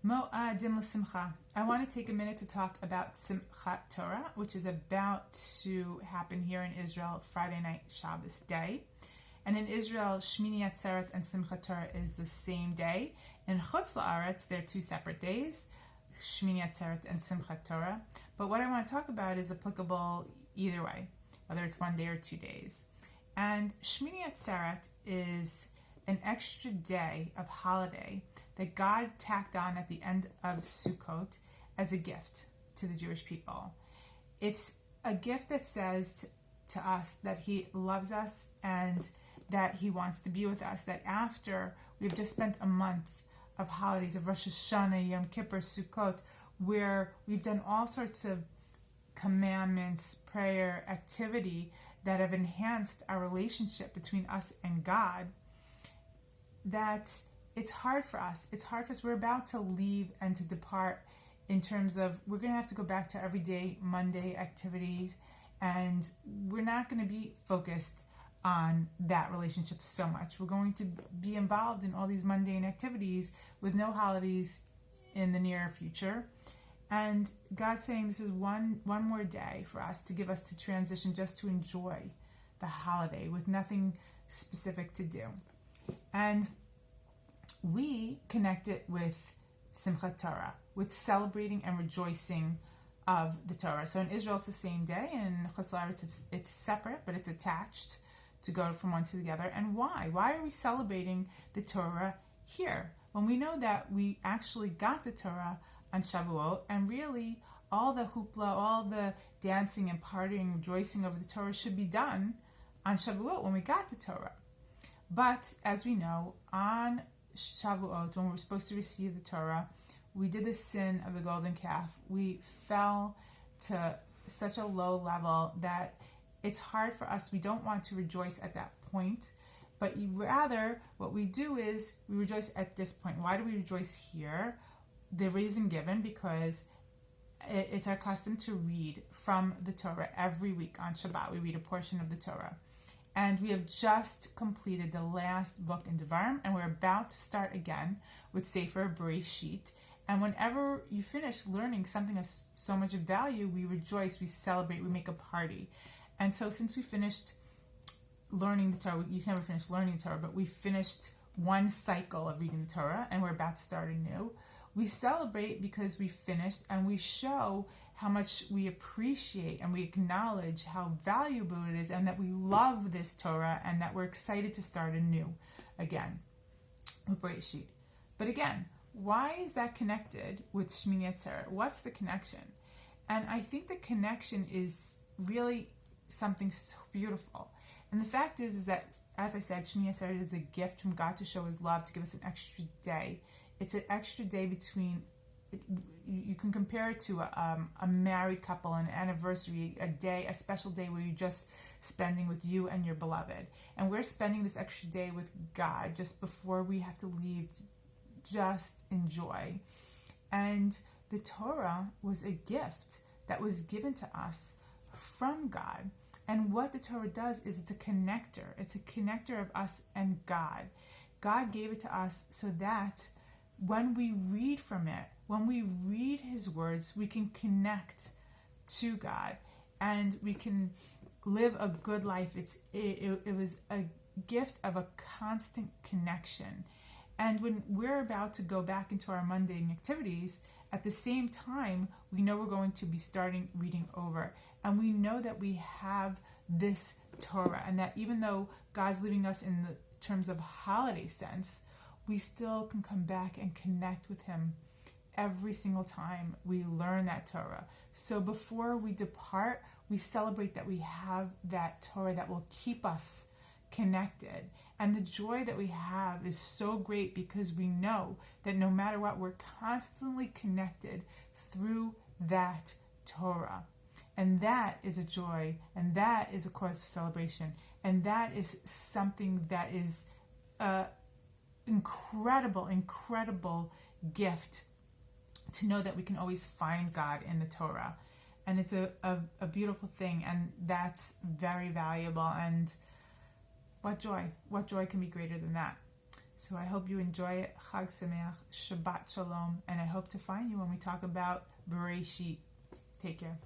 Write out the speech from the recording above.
Mo'adim l'simcha. I want to take a minute to talk about Simchat Torah, which is about to happen here in Israel Friday night Shabbos day. And in Israel, Shmini Atzeret and Simchat Torah is the same day. In Chutz La'aretz, they're two separate days, Shmini Atzeret and Simchat Torah. But what I want to talk about is applicable either way, whether it's one day or 2 days. And Shmini Atzeret is an extra day of holiday that God tacked on at the end of Sukkot as a gift to the Jewish people. It's a gift that says to us that He loves us and that He wants to be with us, that after we've just spent a month of holidays, of Rosh Hashanah, Yom Kippur, Sukkot, where we've done all sorts of commandments, prayer, activity that have enhanced our relationship between us and God, that it's hard for us. We're about to leave and to depart in terms of we're going to have to go back to everyday Monday activities, and we're not going to be focused on that relationship so much. We're going to be involved in all these mundane activities with no holidays in the near future. And God's saying this is one more day for us to give us to transition, just to enjoy the holiday with nothing specific to do. And we connect it with Simchat Torah, with celebrating and rejoicing of the Torah. So in Israel, it's the same day, and in Chutz La'aretz, it's separate, but it's attached to go from one to the other. And why? Why are we celebrating the Torah here when we know that we actually got the Torah on Shavuot, and really all the hoopla, all the dancing and partying, rejoicing over the Torah should be done on Shavuot when we got the Torah. But as we know, on Shavuot, when we're supposed to receive the Torah, we did the sin of the golden calf. We fell to such a low level that it's hard for us. We don't want to rejoice at that point, but rather what we do is we rejoice at this point. Why do we rejoice here? The reason given, because it's our custom to read from the Torah every week on Shabbat. We read a portion of the Torah. And we have just completed the last book in Devarim, and we're about to start again with Sefer Bereshit. And whenever you finish learning something of so much value, we rejoice, we celebrate, we make a party. And so since we finished learning the Torah, you can never finish learning the Torah, but we finished one cycle of reading the Torah, and we're about to start anew. We celebrate because we finished, and we show how much we appreciate and we acknowledge how valuable it is, and that we love this Torah, and that we're excited to start anew again with Bereshit. But again, why is that connected with Shmini Atzeret? What's the connection? And I think the connection is really something so beautiful. And the fact is that, as I said, Shmini Atzeret is a gift from God to show His love, to give us an extra day. It's an extra day between, you can compare it to a married couple, an anniversary, a day, a special day where you're just spending with you and your beloved. And we're spending this extra day with God just before we have to leave to just enjoy. And the Torah was a gift that was given to us from God. And what the Torah does is it's a connector. It's a connector of us and God. God gave it to us so that when we read from it, when we read His words, we can connect to God and we can live a good life. It was a gift of a constant connection. And when we're about to go back into our mundane activities, at the same time, we know we're going to be starting reading over. And we know that we have this Torah, and that even though God's leaving us in the terms of holiday sense, we still can come back and connect with Him every single time we learn that Torah. So before we depart, we celebrate that we have that Torah that will keep us connected. And the joy that we have is so great because we know that no matter what, we're constantly connected through that Torah. And that is a joy, and that is a cause of celebration, and that is something that is incredible gift to know that we can always find God in the Torah. And it's a beautiful thing, and that's very valuable. And what joy can be greater than that? So I hope you enjoy it. Chag Sameach, Shabbat Shalom, and I hope to find you when we talk about Bereshit. Take care.